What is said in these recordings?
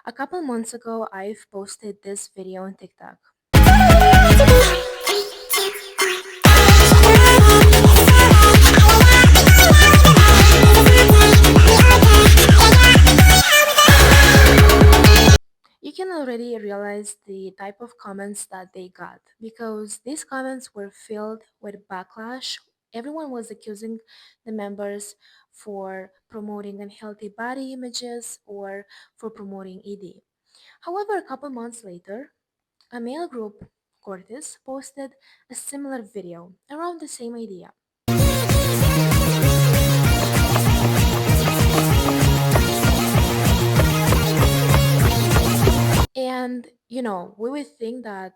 A couple months ago, I've posted this video on TikTok. You can already realize the type of comments that they got because these comments were filled with backlash. Everyone was accusing the members for promoting unhealthy body images or for promoting ED. However, a couple months later, a male group, Cortis, posted a similar video around the same idea. And we would think that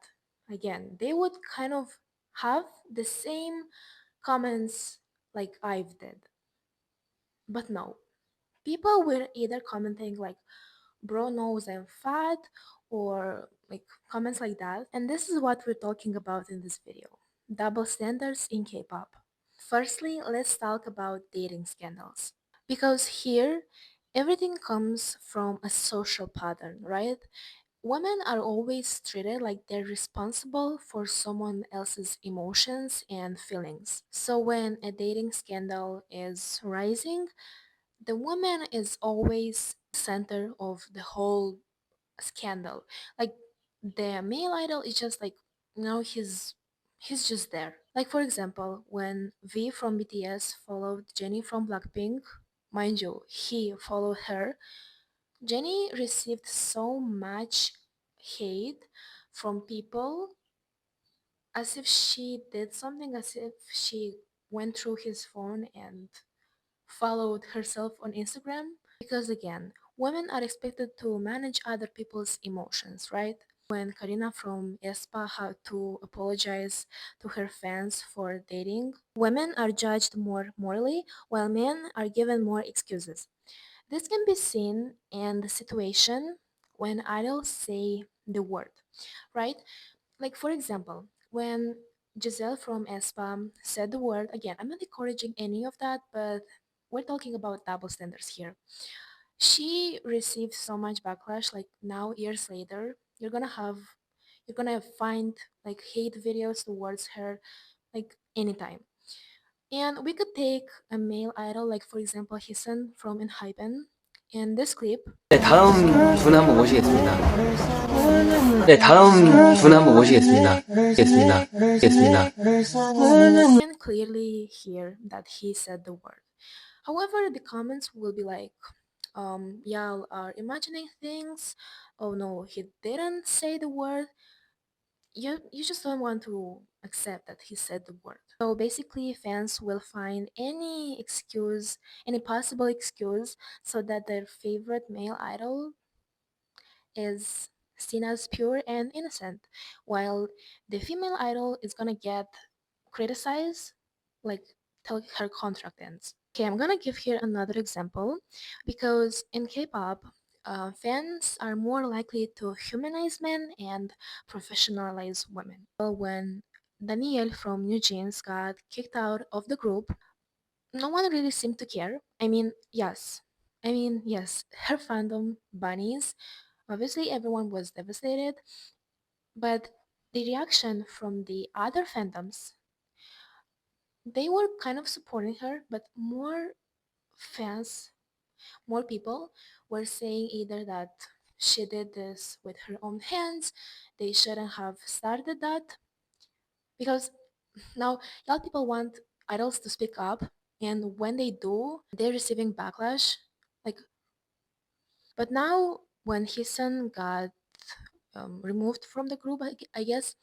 again, they would kind of have the same comments like I've did. But no. People were either commenting like bro knows I'm fat or like comments like that. And this is what we're talking about in this video. Double standards in K-pop. Firstly, let's talk about dating scandals. Because here, everything comes from a social pattern, right? Women are always treated like they're responsible for someone else's emotions and feelings. So when a dating scandal is rising, the woman is always center of the whole scandal. Like the male idol is just like he's just there. Like for example, when V from BTS followed Jennie from Blackpink, mind you, he followed her. Jennie received so much hate from people as if she did something, as if she went through his phone and followed herself on Instagram. Because again, women are expected to manage other people's emotions, right? When Karina from Espa had to apologize to her fans for dating, women are judged more morally while men are given more excuses. This can be seen in the situation when idols say the word, right? Like for example, when Giselle from Espam said the word, again, I'm not encouraging any of that, but we're talking about double standards here. She received so much backlash, like now years later, you're gonna find like hate videos towards her like anytime. And we could take a male idol, like for example Hisan from Enhypen. In this clip, 네, 다음 분 한번 모시겠습니다. 네, 다음 분 한번 모시겠습니다. 겠습니다. you can clearly hear that he said the word. However, the comments will be like, y'all are imagining things. Oh no, he didn't say the word. You just don't want to accept that he said the word. So basically, fans will find any excuse, any possible excuse, so that their favorite male idol is seen as pure and innocent, while the female idol is gonna get criticized like till her contract ends. Okay, I'm gonna give here another example because in K-pop, fans are more likely to humanize men and professionalize women. Well, when Danielle from New Jeans got kicked out of the group, no one really seemed to care. Yes, her fandom bunnies. Obviously, everyone was devastated, but the reaction from the other fandoms, they were kind of supporting her, but fans, more people were saying either that she did this with her own hands, they shouldn't have started that, because now a lot of people want idols to speak up, and when they do, they're receiving backlash. Like, but now when his son got removed from the group, I guess,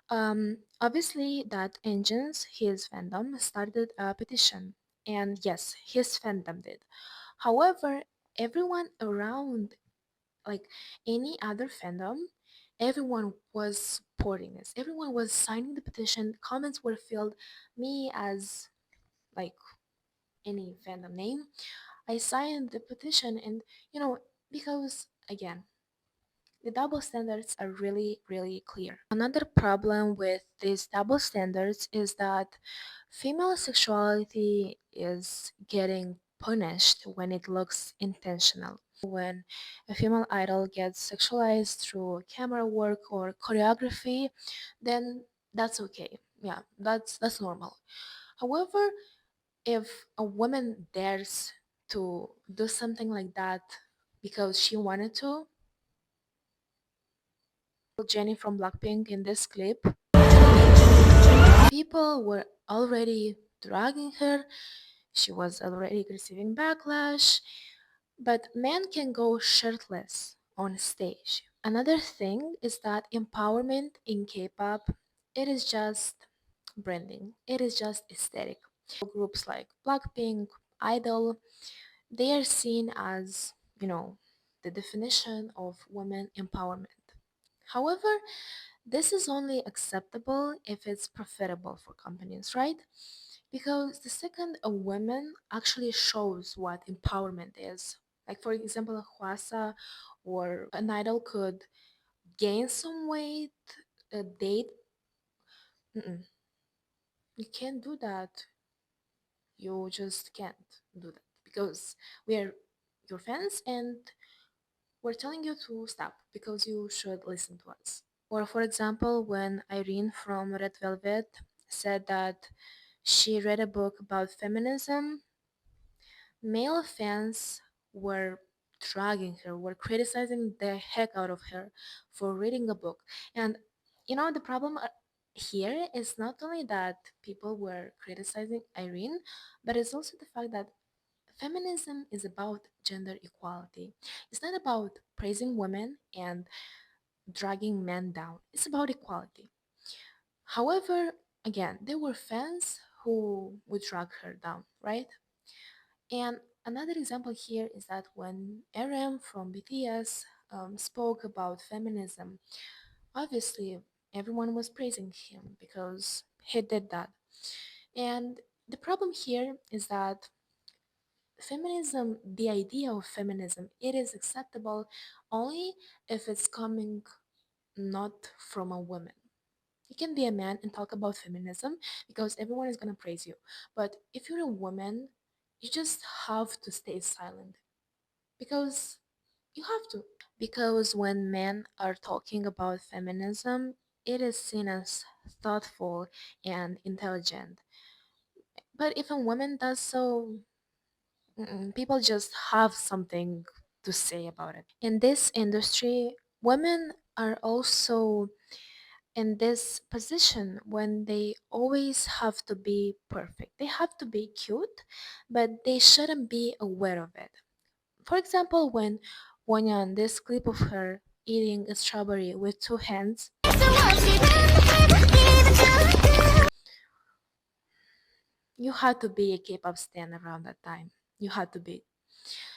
obviously that engines his fandom started a petition, and yes, his fandom did. However, everyone around, like any other fandom, everyone was supporting this. Everyone was signing the petition. Comments were filled. Me as like any fandom name, I signed the petition, and because again, the double standards are really, really clear. Another problem with these double standards is that female sexuality is getting punished when it looks intentional. when a female idol gets sexualized through camera work or choreography, then that's okay. Yeah, that's normal. However, if a woman dares to do something like that because she wanted to, Jennie from Blackpink in this clip, people were already dragging her. She was already receiving backlash. But men can go shirtless on stage. Another thing is that empowerment in K-pop, it is just branding. It is just aesthetic. Groups like Blackpink, Idol, they are seen as, the definition of women empowerment. However, this is only acceptable if it's profitable for companies, right? Because the second a woman actually shows what empowerment is, like for example, a Hwasa or an idol could gain some weight, date, mm-mm, you can't do that. You just can't do that because we are your fans and we're telling you to stop because you should listen to us. Or, for example, when Irene from Red Velvet said that she read a book about feminism, male fans were dragging her, were criticizing the heck out of her for reading a book. And the problem here is not only that people were criticizing Irene, but it's also the fact that feminism is about gender equality. It's not about praising women and dragging men down. It's about equality. However, again, there were fans who would drag her down, right? And another example here is that when RM from BTS spoke about feminism, obviously everyone was praising him because he did that. And the problem here is that feminism, the idea of feminism, it is acceptable only if it's coming not from a woman. You can be a man and talk about feminism because everyone is going to praise you. But if you're a woman, you just have to stay silent because you have to. Because when men are talking about feminism, it is seen as thoughtful and intelligent. But if a woman does so, people just have something to say about it. In this industry, women are also in this position when they always have to be perfect. They have to be cute, but they shouldn't be aware of it. For example, when Wonyan, this clip of her eating a strawberry with two hands, you had to be a K-pop stan around that time. You had to be.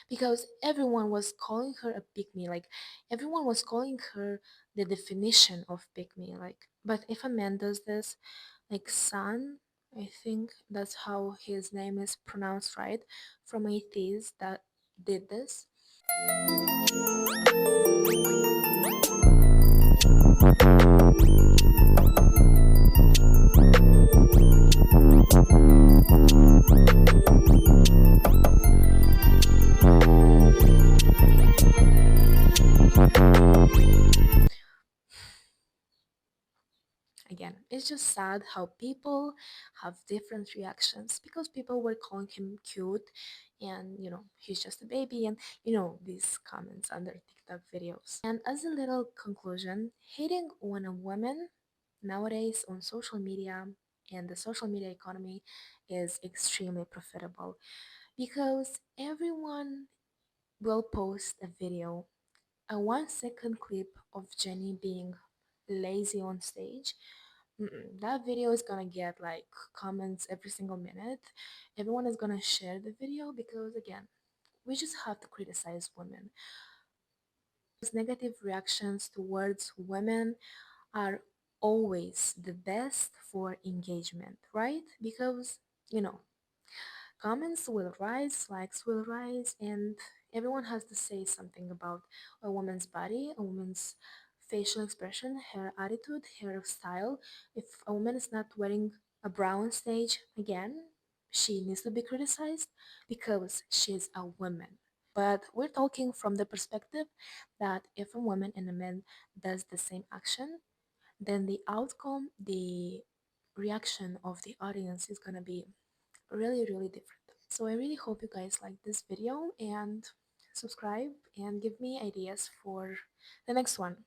Because everyone was calling her a pygmy. Like everyone was calling her the definition of pygmy. Like, but if a man does this, like San, I think that's how his name is pronounced, right? From ATs that did this. Again, it's just sad how people have different reactions because people were calling him cute and he's just a baby and these comments under TikTok videos. And as a little conclusion, hating on a woman nowadays on social media and the social media economy is extremely profitable because everyone will post a video, a 1 second clip of Jenny being lazy on stage. That video is gonna get like comments every single minute. Everyone is gonna share the video because again, we just have to criticize women. Those negative reactions towards women are always the best for engagement, right? Because you know comments will rise, likes will rise, and everyone has to say something about a woman's body, a woman's facial expression, her attitude, her style. If a woman is not wearing a bra on stage, again, she needs to be criticized because she's a woman. But we're talking from the perspective that if a woman and a man does the same action, then the outcome, the reaction of the audience is gonna be really, really different. So I really hope you guys like this video and subscribe and give me ideas for the next one.